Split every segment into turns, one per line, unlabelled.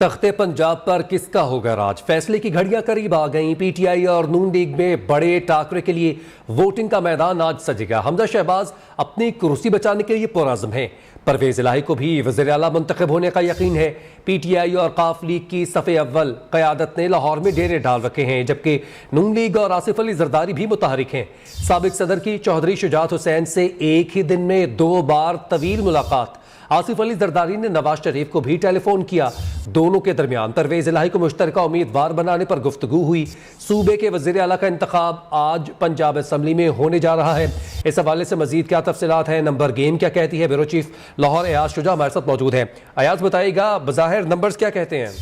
तख्ते पंजाब पर किसका होगा राज? फैसले की घड़ियां करीब आ गईं। पीटीआई और नून लीग में बड़े टाकरे के लिए वोटिंग का मैदान आज सजेगा। हमजा शहबाज अपनी कुर्सी बचाने के लिए पुरअज़्म हैं। परवेज इलाही को भी वज़ीर आला मुंतखब होने का यकीन है। पीटीआई और काफ लीग की सफ़े अव्वल क़यादत ने लाहौर में डेरे डाल रखे हैं, जबकि नून लीग और आसिफ अली जरदारी भी मुतहरिक हैं। साबिक सदर की चौधरी शुजात हुसैन से एक ही दिन में 2 बार तवील मुलाकात। आसिफ अली जरदारी ने नवाज शरीफ को भी टेलीफोन किया। दोनों के दरमियान परवेज इलाही को मुश्तरका उम्मीदवार बनाने पर गुफ्तगू हुई। सूबे के वज़ीर आला का इंतखाब आज पंजाब असम्बली में होने जा रहा है। इस हवाले से मजीद क्या तफसीलात हैं, नंबर गेम क्या कहती है, ब्यूरो चीफ लाहौर अयाज शुजा हमारे साथ मौजूद है। अयाज बताइएगा, बज़ाहिर नंबर्स क्या कहते हैं?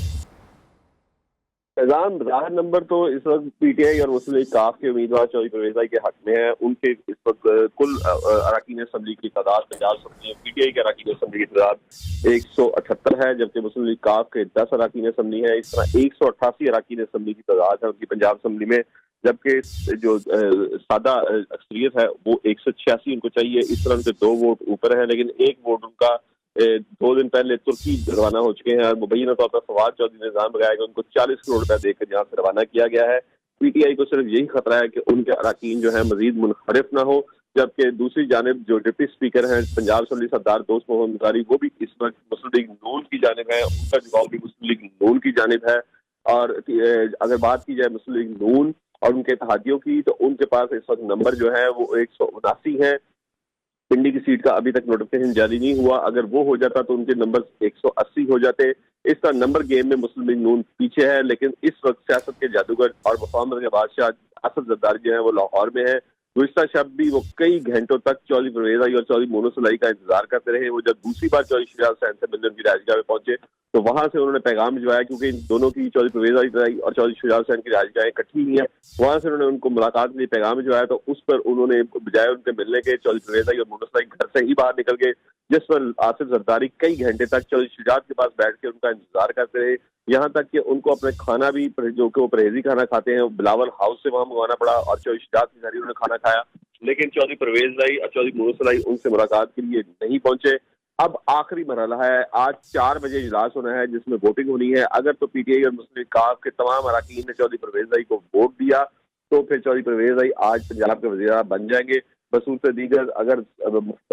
फैजान, ज़ाहिर नंबर तो इस वक्त पीटीआई और मुस्लिम लीग काफ के उम्मीदवार चौधरी परवेज इलाही के हक में है। उनके इस वक्त कुल अरकान असम्बली की तादाद 50 होती है। पीटीआई के अरकान असम्बली की तादाद 178 है, जबकि मुस्लिम लीग काफ के 10 अरकान असम्बली है। इस तरह 188 अरकान असम्बली की तादाद है उनकी पंजाब असम्बली में, जबकि जो सादा अक्सरियत है वो 186 उनको चाहिए। इस तरह उनके 2 वोट ऊपर है, लेकिन 1 वोट उनका 2 दिन पहले तुर्की रवाना हो चुके हैं। मुबैना तौर पर फवाद चौधरी ने इल्जाम लगाया कि उनको 40 करोड़ रुपया देकर जहाँ से रवाना किया गया है। पीटीआई को सिर्फ यही खतरा है कि उनके अरकान जो है मजीद मुनहरिफ न हो, जबकि दूसरी जानिब जो डिप्टी स्पीकर हैं पंजाब असम्बली सरदार दोस्त मोहम्मद अंसारी, वो भी इस वक्त मुस्लिम लीग नून की जानिब है। उनका जवाब भी मुस्लिम लीग नून की जानिब है। और अगर बात की जाए मुस्लिम लीग नून और उनके इत्तेहादियों की, तो उनके पास इस वक्त नंबर जो है वो 179 है। पिंडी की सीट का अभी तक नोटिफिकेशन जारी नहीं हुआ। अगर वो हो जाता तो उनके नंबर 180 हो जाते। इस तरह नंबर गेम में मुस्लिम लीग नून पीछे है, लेकिन इस वक्त सियासत के जादूगर और मुफाहमत के बादशाह असद जरदारी जो है वो लाहौर में है। गुज़िश्ता शब भी वो कई घंटों तक चौधरी परवेज इलाही और चौधरी मोनू सलाई का इंतजार करते रहे। वो जब दूसरी बार चौधरी शुजात हुसैन से मिलने उनकी राजगाह में पहुंचे तो वहां से उन्होंने पैगाम भिजवाया, क्योंकि इन दोनों की चौधरी परवेज इलाही और चौधरी शुजात हुसैन की राजगाहें इकट्ठी हुई हैं। वहां से उन्होंने उनको मुलाकात के लिए पैगाम भिजवाया, तो उस पर उन्होंने बजाय उनके मिलने के चौधरी परवेज इलाही और मोनू सलाई घर से ही बाहर निकल गए, जिस पर आसिफ जरदारी कई घंटे तक चौधरी शुजात के पास बैठ के उनका इंतजार करते रहे। यहाँ तक कि उनको अपने खाना भी, जो कि वो परहेजी खाना खाते हैं, बिलावल हाउस से वहां मंगवाना पड़ा और चौधरी शुजात के घर ही उन्होंने खाना खाया। लेकिन चौधरी परवेज इलाही और चौधरी मोनू सलाई उनसे मुलाकात के लिए नहीं पहुंचे। अब आखिरी मरहला है, आज 4 बजे इजलास होना है जिसमें वोटिंग होनी है। अगर तो पीटीआई और मुस्लिम लीग काफ के तमाम अरकान ने चौधरी परवेज इलाही को वोट दिया तो फिर चौधरी परवेज इलाही आज पंजाब के वज़ीर आला बन जाएंगे। बसूरत दीगर अगर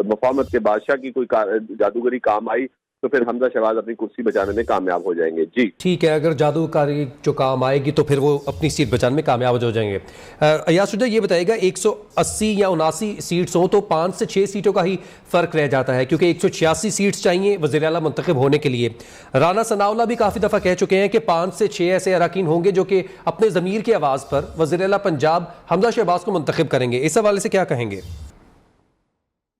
मुफाहमत के बादशाह की कोई जादूगरी काम आई तो फिर हमजा शहबाज अपनी कुर्सी बचाने में कामयाब हो जाएंगे। जी
ठीक है, अगर जादूकारी जो काम आएगी तो फिर वो अपनी सीट बचाने में कामयाब हो जाएंगे। अयाज शुजा ये बताएगा, 180 या 79 सीट्स हों तो 5 से 6 सीटों का ही फर्क रह जाता है, क्योंकि 186 सीट्स चाहिए वज़ीर आला मुंतखब होने के लिए। राना सनाउल्लाह भी काफ़ी दफ़ा कह चुके हैं कि 5 से 6 ऐसे अरकान होंगे जो कि अपने ज़मीर की आवाज़ पर वज़ीर आला पंजाब हमजा शहबाज को मुंतखब करेंगे। इस हवाले से क्या कहेंगे?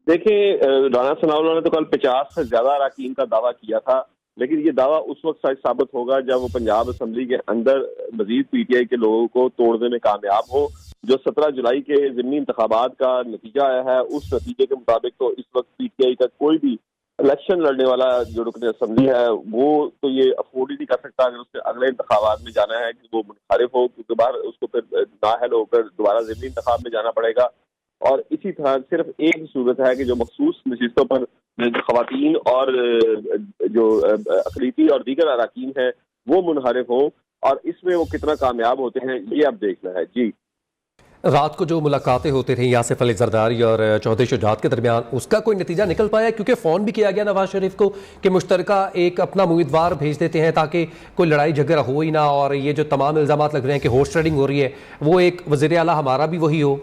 देखिए, राना सनाउल्लाह ने तो कल 50 से ज्यादा अरकान का दावा किया था, लेकिन ये दावा उस वक्त सच साबित होगा जब वो पंजाब असम्बली के अंदर मजीद पीटीआई के लोगों को तोड़ने में कामयाब हो। जो 17 जुलाई के ज़िमनी इंतखाबात का नतीजा आया है, उस नतीजे के मुताबिक तो इस वक्त पीटीआई का कोई भी इलेक्शन लड़ने वाला जो रुकन असम्बली है वो तो ये अफोर्ड ही नहीं कर सकता अगर उसके अगले इंतखाबात में जाना है कि वो मुनहरिफ हो, क्योंकि बाहर उसको फिर नाअहल होकर दोबारा ज़िमनी इंतखाब में जाना पड़ेगा। और इसी तरह सिर्फ एक सूरत है कि जो मखसूस नशिस्तों पर खवातीन और जो अकलीती और दीगर अरकान हैं वो मुनहरिफ हों, और इसमें वो कितना कामयाब होते हैं ये अब देखना है। जी,
रात को जो मुलाकातें होती रही आसिफ अली जरदारी और चौधरी शुजात के दरमियान, उसका कोई नतीजा निकल पाया? क्योंकि फ़ोन भी किया गया नवाज शरीफ को कि मुश्तरका एक अपना उम्मीदवार भेज देते हैं ताकि कोई लड़ाई झगड़ा हो ही ना, और ये जो तमाम इल्ज़ाम लग रहे हैं कि हॉर्स ट्रेडिंग हो रही है वो एक वज़ीर आला हमारा भी वही हो।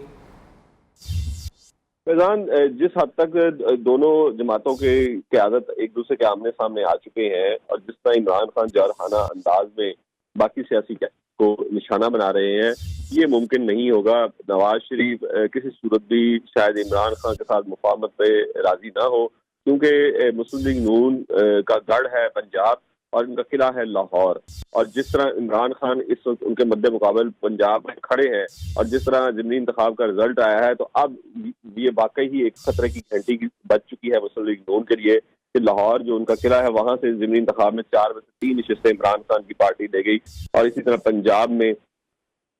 फैजान, जिस हद तक दोनों जमातों के क़यादत एक दूसरे के आमने सामने आ चुके हैं और जिस तरह इमरान खान जारहाना अंदाज में बाकी सियासी को निशाना बना रहे हैं, ये मुमकिन नहीं होगा। नवाज शरीफ किसी सूरत भी शायद इमरान खान के साथ मुफाहमत पे राजी ना हो, क्योंकि मुस्लिम लीग नून का गढ़ है पंजाब और इनका किला है लाहौर। और जिस तरह इमरान खान इस वक्त उनके मद्दे मुकाबल पंजाब में खड़े हैं और जिस तरह ज़िमनी इंतखाब का रिजल्ट आया है, तो अब ये वाकई ही एक खतरे की घंटी बज चुकी है मुस्लिम लीग नून के लिए कि लाहौर जो उनका किला है वहां से ज़िमनी इंतखाब में 4 में से 3 नशिस्तें इमरान खान की पार्टी ले गई और इसी तरह पंजाब में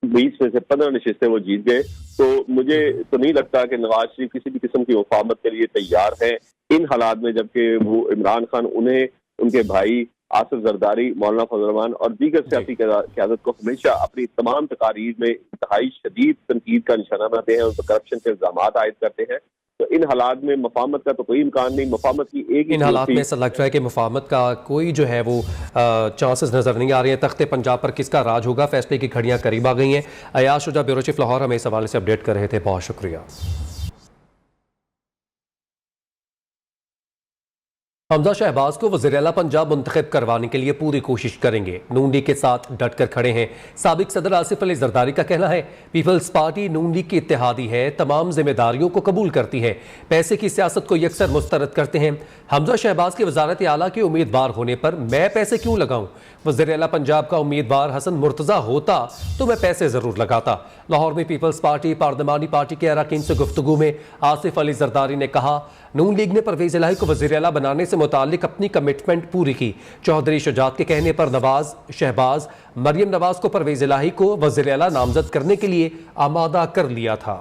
20 में से 15 नशिस्तें वो जीत गए। तो मुझे तो नहीं लगता कि नवाज शरीफ किसी भी किस्म की मुफाहमत के लिए तैयार है इन हालात में, जबकि वो इमरान खान उन्हें उनके भाई आसिफ जरदारी, मौलाना फजल रहमान और दीगर सियासी क़यादत को हमेशा अपनी तमाम तकारीर में इंतहाई शदीद तनकीद का निशाना बनाते हैं, उन पर करप्शन के इल्जाम आयद करते हैं। तो इन हालात में मफाहमत का तो कोई इम्कान नहीं। मफाहमत की एक
इन हालात में ऐसा लग रहा है कि मफाहमत का कोई जो है वो चांसेस नजर नहीं आ रहे हैं। तख्ते पंजाब पर किसका राज होगा, फैसले की घड़ियां करीब आ गई हैं। अयाज शुजा, ब्यूरो चीफ लाहौर, हमें इस हवाले से अपडेट कर रहे थे, बहुत शुक्रिया। हमजा शहबाज को वज़ीर-ए-आला पंजाब मुंतखब करवाने के लिए पूरी कोशिश करेंगे, नून लीग के साथ डट कर खड़े हैं। साबिक सदर आसिफ अली जरदारी का कहना है, पीपल्स पार्टी नून लीग की इत्तेहादी है, तमाम जिम्मेदारियों को कबूल करती है, पैसे की सियासत को यकसर मुस्तरद करते हैं। हमजा शहबाज के वजारत आला के उम्मीदवार होने पर मैं पैसे क्यों लगाऊं? वज़ीर-ए-आला पंजाब का उम्मीदवार हसन मुर्तज़ा होता तो मैं पैसे जरूर लगाता। लाहौर में पीपल्स पार्टी पार्लिमानी पार्टी के अरकान से गुफ्तगू में आसिफ अली जरदारी ने कहा, नून लीग ने परवेज इलाही को वज़ीर-ए-आला बनाने से मुताल्लिक अपनी कमिटमेंट पूरी की। चौधरी शुजात के कहने पर नवाज शहबाज मरियम नवाज को परवेज इलाही को वज़ीर-ए-आला नामजद करने के लिए आमादा कर लिया था।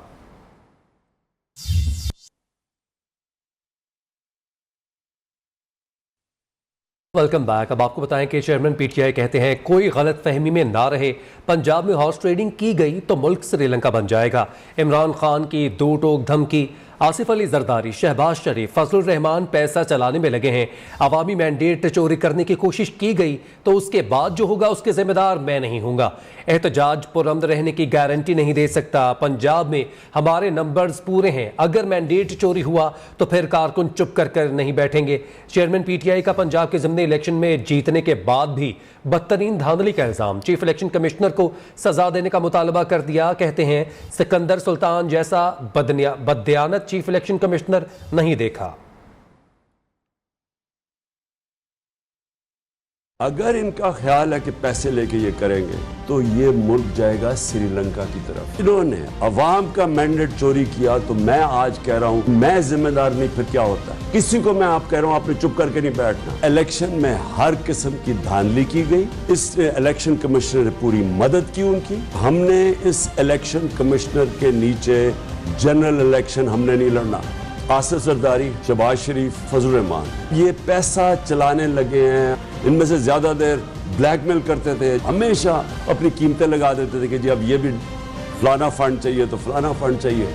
Welcome back. अब आपको बताएं कि चेयरमैन पीटीआई कहते हैं, कोई गलत फहमी में ना रहे, पंजाब में हॉर्स ट्रेडिंग की गई तो मुल्क श्रीलंका बन जाएगा। इमरान खान की दो टोक धमकी, आसिफ अली जरदारी, शहबाज शरीफ, फजलुर रहमान पैसा चलाने में लगे हैं। अवामी मैंडेट चोरी करने की कोशिश की गई तो उसके बाद जो होगा उसके जिम्मेदार मैं नहीं हूंगा। एहतजाज पुरअमन रहने की गारंटी नहीं दे सकता। पंजाब में हमारे नंबर्स पूरे हैं, अगर मैंडेट चोरी हुआ तो फिर कारकुन चुप कर नहीं बैठेंगे। चेयरमैन पीटीआई का पंजाब के ज़िमनी इलेक्शन में जीतने के बाद भी बदतरीन धांधली का इल्जाम, चीफ इलेक्शन कमिश्नर को सजा देने का मुतालबा कर दिया। कहते हैं, सिकंदर सुल्तान जैसा बददियानत चीफ इलेक्शन कमिश्नर नहीं देखा।
अगर इनका ख्याल है कि पैसे लेके ये करेंगे तो ये मुल्क जाएगा श्रीलंका की तरफ। इन्होंने अवाम का मैंडेट चोरी किया तो मैं आज कह रहा हूं मैं जिम्मेदार नहीं, फिर क्या होता है? किसी को मैं आप कह रहा हूं आपने चुप करके नहीं बैठना। इलेक्शन में हर किस्म की धांधली की गई, इस इलेक्शन कमिश्नर ने पूरी मदद की उनकी। हमने इस इलेक्शन कमिश्नर के नीचे जनरल इलेक्शन हमने नहीं लड़ना। आसिफ जरदारी, शहबाज शरीफ, फजलुर रहमान ये पैसा चलाने लगे हैं। इनमें से ज्यादा देर ब्लैकमेल करते थे, हमेशा अपनी कीमतें लगा देते थे कि जी अब ये भी फलाना फंड चाहिए तो फलाना फंड चाहिए।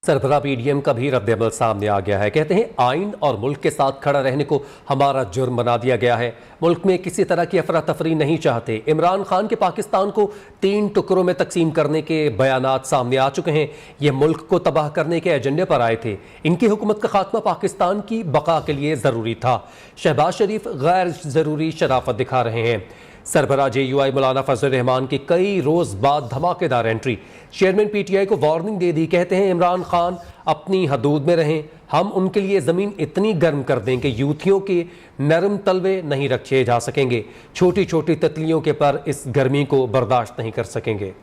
सरबराह पीडीएम का भी रद्द-ए-अमल सामने आ गया है। कहते हैं, आइन और मुल्क के साथ खड़ा रहने को हमारा जुर्म बना दिया गया है। मुल्क में किसी तरह की अफरा तफरी नहीं चाहते। इमरान खान के पाकिस्तान को 3 टुकड़ों में तकसीम करने के बयानात सामने आ चुके हैं। ये मुल्क को तबाह करने के एजेंडे पर आए थे। इनकी हुकूमत का खात्मा पाकिस्तान की बका के लिए जरूरी था। शहबाज शरीफ गैर जरूरी शराफत दिखा रहे हैं। सरबराह JUI मौलाना फजल रहमान की कई रोज बाद धमाकेदार एंट्री, चेयरमैन पीटीआई को वार्निंग दे दी। कहते हैं, इमरान खान अपनी हदूद में रहें, हम उनके लिए जमीन इतनी गर्म कर दें कि यूथियों के नरम तलवे नहीं रखे जा सकेंगे। छोटी छोटी तितलियों के पर इस गर्मी को बर्दाश्त नहीं कर सकेंगे।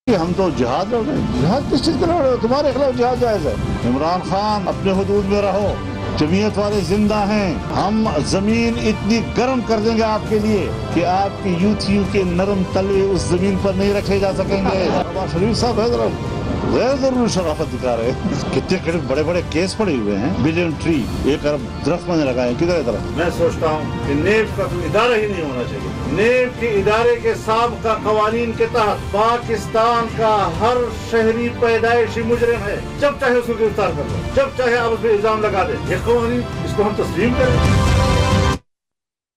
हम तो जिहाद लड़ रहे हैं। जिहाद किस चीज का लड़ रहे हो? तुम्हारे खिलाफ जिहाद जायज है। इमरान खान अपने हदूद में रहो, जमीयत वाले जिंदा हैं। हम जमीन इतनी गर्म कर देंगे आपके लिए कि आपके यूथियों के नरम तलवे उस जमीन पर नहीं रखे जा सकेंगे। शरीफ साहब है गैर जरूरी शराफत दिखा रहे हैं। कितने बड़े बड़े केस पड़े हुए हैं। बिलियन ट्री 1 अरब दरख्त मैंने लगाए, किधर तरफ? मैं सोचता हूँ कि नेब का कोई इदारा ही नहीं होना चाहिए। नेब के इदारे के साबिक़ा कवानीन के तहत पाकिस्तान का हर शहरी पैदाइशी मुजरिम है। जब चाहे उसको गिरफ्तार कर लो, जब चाहे आप उस पर इल्जाम लगा दे। ये कवानीन, इसको हम तस्लीम करें।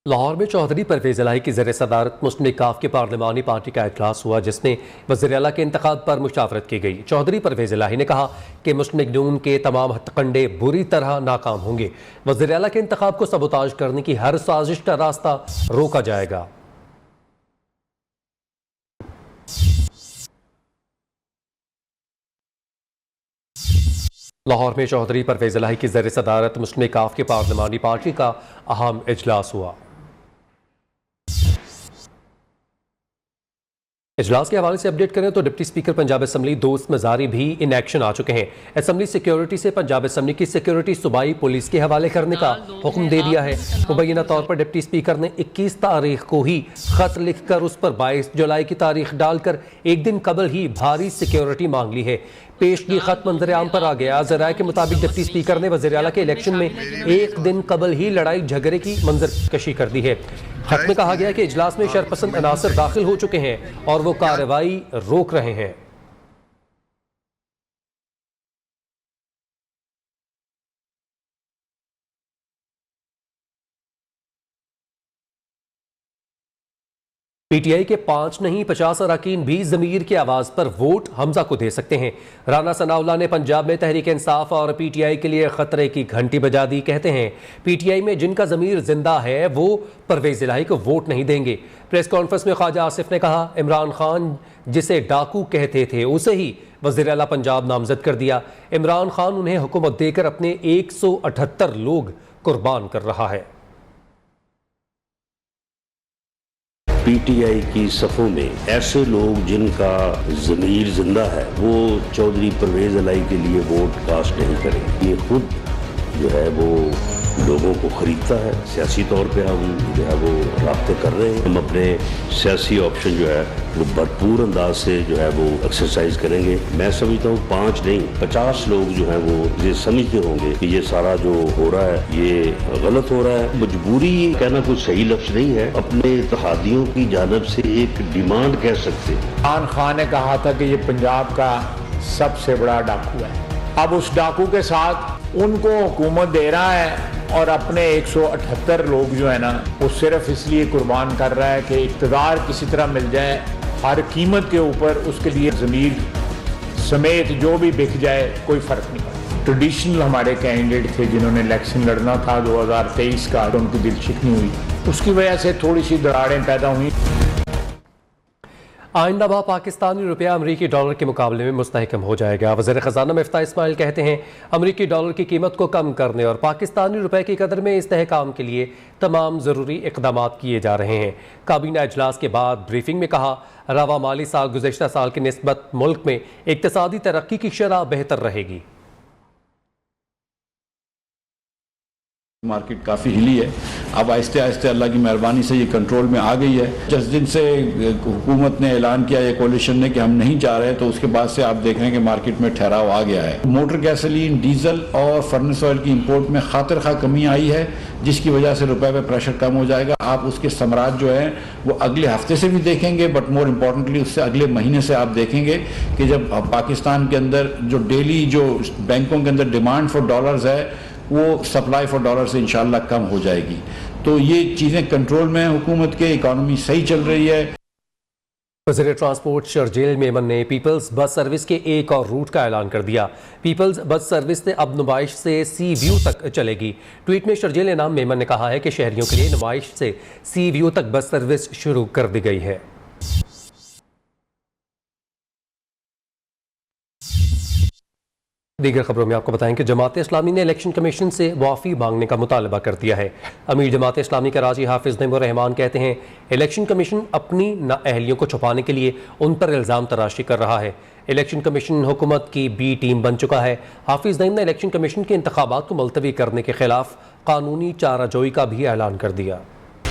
लाहौर में चौधरी परवेज इलाही की ज़र सदारत मुस्लिम काफ की पार्लिमानी पार्टी का इजलास हुआ, जिसमें वज़ीर-ए-आला के इंतखाब पर मुशावरत की गई। चौधरी परवेज इलाही ने कहा कि मुस्लिम नून के तमाम हथकंडे बुरी तरह नाकाम होंगे। वज़ीर-ए-आला के इंतखाब को सबोताज करने की हर साजिश का रास्ता रोका जाएगा। लाहौर में चौधरी परवेज इलाही की ज़र सदारत मुस्लिम काफ की पार्लिमानी पार्टी का अहम इजलास हुआ। इजलास के हवाले से अपडेट करें तो डिप्टी स्पीकर पंजाब असम्बली दोस्त मजारी भी इन एक्शन आ चुके हैं। असम्बली सिक्योरिटी से पंजाब असम्बली की सिक्योरिटी सूबाई पुलिस के हवाले करने का हुक्म दे दिया है। मुबैना तौर पर डिप्टी स्पीकर ने 21 तारीख को ही खत लिखकर उस पर 22 जुलाई की तारीख डालकर एक दिन कबल ही भारी सिक्योरिटी मांग ली है। पेशगी खत मंजर आम पर आ गया। ज़राए के मुताबिक डिप्टी स्पीकर ने वज़ीर आला के इलेक्शन में एक दिन कबल ही लड़ाई झगड़े की मंजर कशी कर दी है। खत में कहा गया कि इजलास में शरपसंद अनासर दाखिल हो चुके हैं और वो कार्रवाई रोक रहे हैं। पीटीआई के 5 नहीं 50 अरकान भी ज़मीर की आवाज़ पर वोट हमजा को दे सकते हैं। राना सनाउल्लाह ने पंजाब में तहरीक इंसाफ और पीटीआई के लिए खतरे की घंटी बजा दी। कहते हैं पीटीआई में जिनका ज़मीर जिंदा है वो परवेज़ इलाही को वोट नहीं देंगे। प्रेस कॉन्फ्रेंस में ख्वाजा आसिफ ने कहा इमरान खान जिसे डाकू कहते थे उसे ही वज़ीर आला पंजाब नामजद कर दिया। इमरान खान उन्हें हुकूमत देकर अपने 178 लोग कुर्बान कर रहा है।
पीटीआई की सफ़ों में ऐसे लोग जिनका ज़मीर जिंदा है वो चौधरी परवेज़ इलाही के लिए वोट कास्ट नहीं करें। ये खुद जो है वो लोगों को खरीदता है। सियासी तौर पे हम जो है वो राब्ते कर रहे हैं। हम अपने सियासी ऑप्शन जो है वो भरपूर अंदाज से जो है वो एक्सरसाइज करेंगे। मैं समझता हूँ 5 नहीं 50 लोग जो है वो ये समझते होंगे कि ये सारा जो हो रहा है ये गलत हो रहा है। मजबूरी कहना कोई सही लफ्ज नहीं है। अपने इत्तेहादियों की जानिब से एक डिमांड कह सकते हैं।
इमरान खान ने कहा था कि ये पंजाब का सबसे बड़ा डाकू है। अब उस डाकू के साथ उनको हुकूमत दे रहा है और अपने 178 लोग जो है ना वो सिर्फ इसलिए कुर्बान कर रहा है कि इक़्तिदार किसी तरह मिल जाए हर कीमत के ऊपर। उसके लिए ज़मीर समेत जो भी बिक जाए कोई फ़र्क नहीं पड़ता। ट्रेडिशनल हमारे कैंडिडेट थे जिन्होंने इलेक्शन लड़ना था 2023 का, तो उनकी दिल शिकनी हुई, उसकी वजह से थोड़ी सी दरारें पैदा हुई।
आइंदा माह पाकिस्तानी रुपया अमरीकी डॉलर के मुकाबले में मुस्तहकम हो जाएगा। वज़ीर ख़ज़ाना मिफ्ताह इस्माइल कहते हैं अमरीकी डॉलर की कीमत को कम करने और पाकिस्तानी रुपये की कदर में इस्तेहकाम के लिए तमाम ज़रूरी इक़दाम किए जा रहे हैं। काबीना इजलास के बाद ब्रीफिंग में कहा रवा माली साल गुज़श्ता साल की निस्बत मुल्क में इक़्तिसादी तरक्की की शरह बेहतर रहेगी।
मार्केट काफ़ी हिली है। अब आहिस्ते आहिस्ते अल्लाह की मेहरबानी से ये कंट्रोल में आ गई है। जिस दिन से हुकूमत ने ऐलान किया या कोalition ने कि हम नहीं जा रहे तो उसके बाद से आप देख रहे हैं कि मार्केट में ठहराव आ गया है। मोटर गैसोलीन, डीजल और फर्नेस ऑयल की इंपोर्ट में खातिर खा कमी आई है जिसकी वजह से रुपए पे प्रेशर कम हो जाएगा। आप उसके समरात जो है वो अगले हफ्ते से भी देखेंगे, बट मोर इम्पोर्टेंटली उससे अगले महीने से आप देखेंगे कि जब पाकिस्तान के अंदर जो डेली जो बैंकों के अंदर डिमांड फॉर डॉलर्स है वो सप्लाई फॉर डॉलर से इंशाल्लाह कम हो जाएगी। तो ये चीज़ें कंट्रोल में है हुकूमत के, इकॉनमी सही चल रही है।
वज़ीर ट्रांसपोर्ट शर्जील मेमन ने पीपल्स बस सर्विस के एक और रूट का ऐलान कर दिया। पीपल्स बस सर्विस से अब नुमाइश से सी व्यू तक चलेगी। ट्वीट में शर्जील इनाम मेमन ने कहा है कि शहरियों के लिए नुमाइश से सी व्यू तक बस सर्विस शुरू कर दी गई है। दीगर खबरों में आपको बताएं कि जमात इस्लामी ने इलेक्शन कमीशन से मुआफ़ी मांगने का मुतालबा कर दिया है। अमीर जमात इस्लामी कराची हाफिज़ नईमुर रहमान कहते हैं इलेक्शन कमीशन अपनी नाअहलियों को छुपाने के लिए उन पर इल्ज़ाम तराशी कर रहा है। इलेक्शन कमीशन हुकूमत की बी टीम बन चुका है। हाफिज़ नईम ने इलेक्शन कमीशन के इंतखाबात को मुलतवी करने के खिलाफ कानूनी चाराजोई का भी ऐलान कर दिया।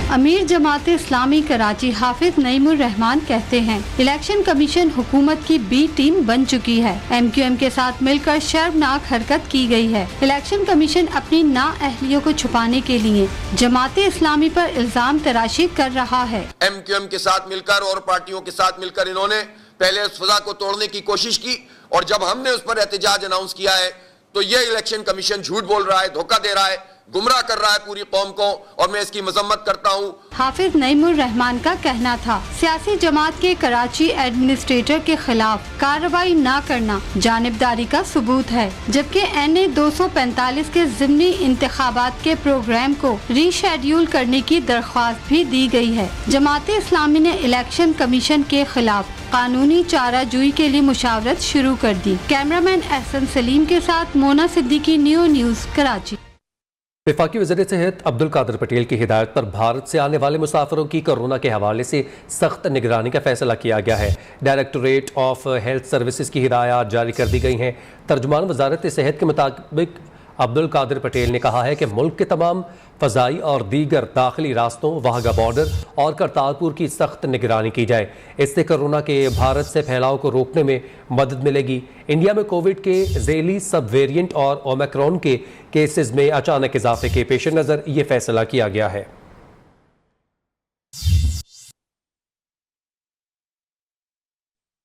अमीर जमात इस्लामी कराची हाफिज नईमुर रहमान कहते हैं इलेक्शन कमीशन हुकूमत की बी टीम बन चुकी है। MQM के साथ मिलकर शर्मनाक हरकत की गई है। इलेक्शन कमीशन अपनी नाअहलियों को छुपाने के लिए जमात इस्लामी पर इल्जाम तराशी कर रहा है।
MQM के साथ मिलकर और पार्टियों के साथ मिलकर इन्होंने पहले उस फजा को तोड़ने की कोशिश की और जब हमने उस पर एहतजाज अनाउंस किया है तो ये इलेक्शन कमीशन झूठ बोल रहा है, धोखा दे रहा है, गुमराह कर रहा है पूरी कौम को और मैं इसकी मजम्मत करता हूँ।
हाफिज नईमुर रहमान का कहना था सियासी जमात के कराची एडमिनिस्ट्रेटर के खिलाफ कार्रवाई न करना जानिबदारी का सबूत है, जबकि NA 245 के ज़िमनी इंतखाबात के प्रोग्राम को रीशेड्यूल करने की दरख्वास्त भी दी गई है। जमात इस्लामी ने इलेक्शन कमीशन के खिलाफ कानूनी चाराजोई के लिए मुशावरत शुरू कर दी। कैमरामैन एहसन सलीम के साथ मोना सिद्दीकी, न्यू न्यूज़ कराची।
वफाकी वज़ीर सेहत अब्दुल कादिर पटेल की हिदायत पर भारत से आने वाले मुसाफिरों की कोरोना के हवाले से सख्त निगरानी का फैसला किया गया है। डायरेक्टोरेट ऑफ हेल्थ सर्विसेज की हिदायत जारी कर दी गई हैं। तर्जुमान वजारत सेहत के मुताबिक अब्दुल कादिर पटेल ने कहा है कि मुल्क के तमाम फ़ज़ाई और दीगर दाखिली रास्तों, वाहगा बॉर्डर और करतारपुर की सख्त निगरानी की जाए। इससे कोरोना के भारत से फैलाव को रोकने में मदद मिलेगी। इंडिया में कोविड के ज़ेली सब वेरिएंट और ओमिक्रॉन के केसेस में अचानक इजाफे के पेश नज़र ये फैसला किया गया है।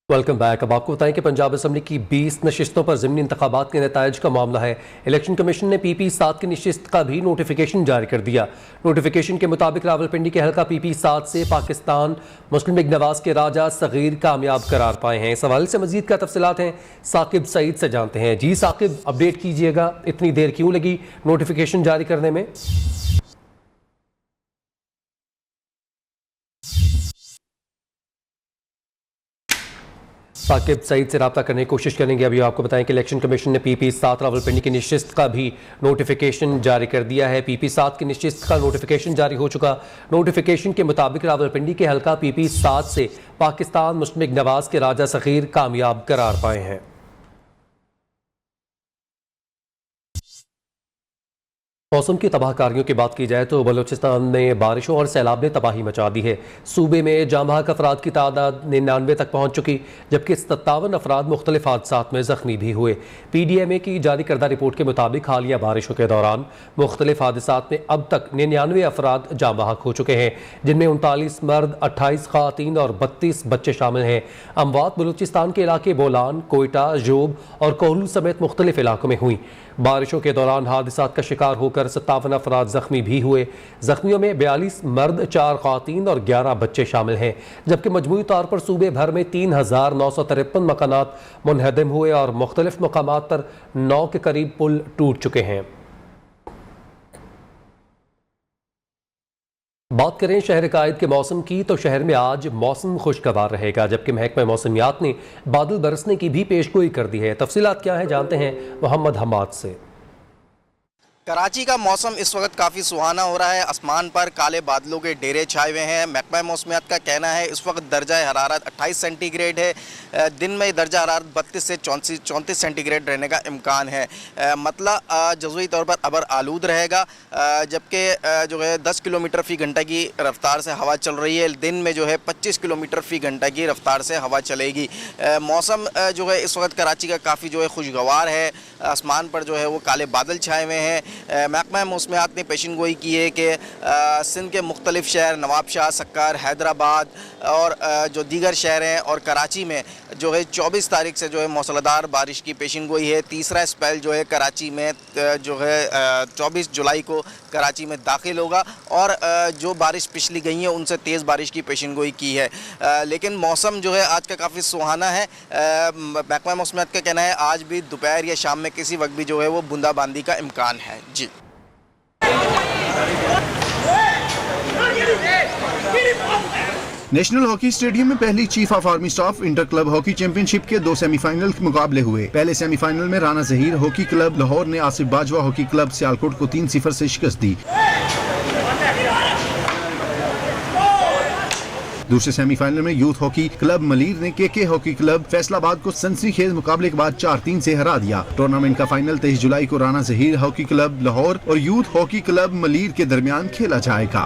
Welcome back. अब आपको बताएं कि पंजाब असम्बली की 20 नशिस्तों पर ज़िमनी इंतखाबात के नताइज का मामला है। इलेक्शन कमीशन ने PP7 की नशिस्त का भी नोटिफिकेशन जारी कर दिया। नोटिफिकेशन के मुताबिक रावलपिंडी के हल्का PP7 से पाकिस्तान मुस्लिम लीग नवाज के राजा सगीर कामयाब करार पाए हैं। इस हवाले से मजीद का तफसीलात हैं साकिब सईद से जानते हैं। जी साकिब, अपडेट कीजिएगा, इतनी देर क्यों लगी नोटिफिकेशन जारी करने में? साकिब सईद से रब्ता करने की कोशिश करेंगे। अभी आपको बताएं कि इलेक्शन कमीशन ने PP7 रावलपिंडी की नशिस्त का भी नोटिफिकेशन जारी कर दिया है। PP7 की नशिस्त का नोटिफिकेशन जारी हो चुका। नोटिफिकेशन के मुताबिक रावलपिंडी के हल्का PP7 से पाकिस्तान मुस्लिम लीग नवाज के राजा सगीर कामयाब करार पाए हैं। मौसम की तबाहकारियों की बात की जाए तो बलूचिस्तान में बारिशों और सैलाब ने तबाही मचा दी है। सूबे में जाम-बहक अफराद की तादाद 99 तक पहुँच चुकी, जबकि 57 अफराद मुख्तलिफ हादसात में ज़ख्मी भी हुए। PDMA की जारी करदा रिपोर्ट के मुताबिक हालिया बारिशों के दौरान मुख्तलिफ हादसात में अब तक 99 अफराद जाम-बहक हो चुके हैं, जिनमें 39 मर्द, 28 ख़वातीन और 32 बच्चे शामिल हैं। अमवात बलूचिस्तान के इलाके बोलान, कोयटा, जोब और कोहलू समेत मुख्तलिफ इलाकों में हुई। बारिशों के दौरान हादसात का शिकार होकर 57 अफराद जख्मी भी हुए। जख्मियों में 42 मर्द, 4 ख़वातीन और 11 बच्चे शामिल हैं, जबकि मजमूई तौर पर सूबे भर में 3953 मकानात मुनहदम हुए और मुख्तलिफ मकामात पर 9 के करीब पुल टूट चुके हैं। बात करें शहर कायद के मौसम की तो शहर में आज मौसम खुशगवार रहेगा, जबकि महकमा मौसमियात ने बादल बरसने की भी पेशगोई कर दी है। तफसीलात क्या है जानते हैं मोहम्मद हमाद से।
कराची का मौसम इस वक्त काफ़ी सुहाना हो रहा है। आसमान पर काले बादलों के डेरे छाए हुए हैं। महकमा मौसमियात का कहना है इस वक्त दर्जा हरारत 28 सेंटीग्रेड है। दिन में दर्जा हरारत 32 से 34 सेंटीग्रेड रहने का इम्कान है। मतलब जज़वी तौर पर अबर आलूद रहेगा, जबकि जो है 10 किलोमीटर फ़ी घंटा की रफ्तार से हवा चल रही है। दिन में जो है 25 किलोमीटर फ़ी घंटा की रफ्तार से हवा चलेगी। मौसम जो है इस वक्त कराची का काफ़ी जो है खुशगवार है। आसमान पर जो है वो काले बादल छाए हुए हैं। महकमा मौसमियात ने पेशन गोई की है कि सिंध के मुख्तलिफ शहर नवाबशाह, सक्कर, हैदराबाद और जो दीगर शहर हैं और कराची में जो है 24 तारीख से जो है मौसलाधार बारिश की पेशन गोई है। तीसरा स्पेल जो है कराची में जो है 24 जुलाई को कराची में दाखिल होगा और जो बारिश पिछली गई है उनसे तेज़ बारिश की पेशन गोई की है। लेकिन मौसम जो है आज का काफ़ी सुहाना है। महकमा मौसमियात का कहना है आज भी दोपहर या शाम में किसी वक्त भी जो है वो बूंदाबांदी का इम्कान है। जी
नेशनल हॉकी स्टेडियम में पहली chief of army staff inter club hockey championship के 2 सेमीफाइनल के मुकाबले हुए। पहले सेमीफाइनल में राना ज़हीर हॉकी क्लब लाहौर ने आसिफ बाजवा हॉकी क्लब सियालकोट को 3-0 से शिकस्त दी। दूसरे सेमीफाइनल में यूथ हॉकी क्लब मलीर ने KK हॉकी क्लब फैसलाबाद को सनसनीखेज मुकाबले के बाद 4-3 से हरा दिया। टूर्नामेंट का फाइनल 23 जुलाई को राना ज़हीर हॉकी क्लब लाहौर और यूथ हॉकी क्लब मलीर के दरमियान खेला जाएगा।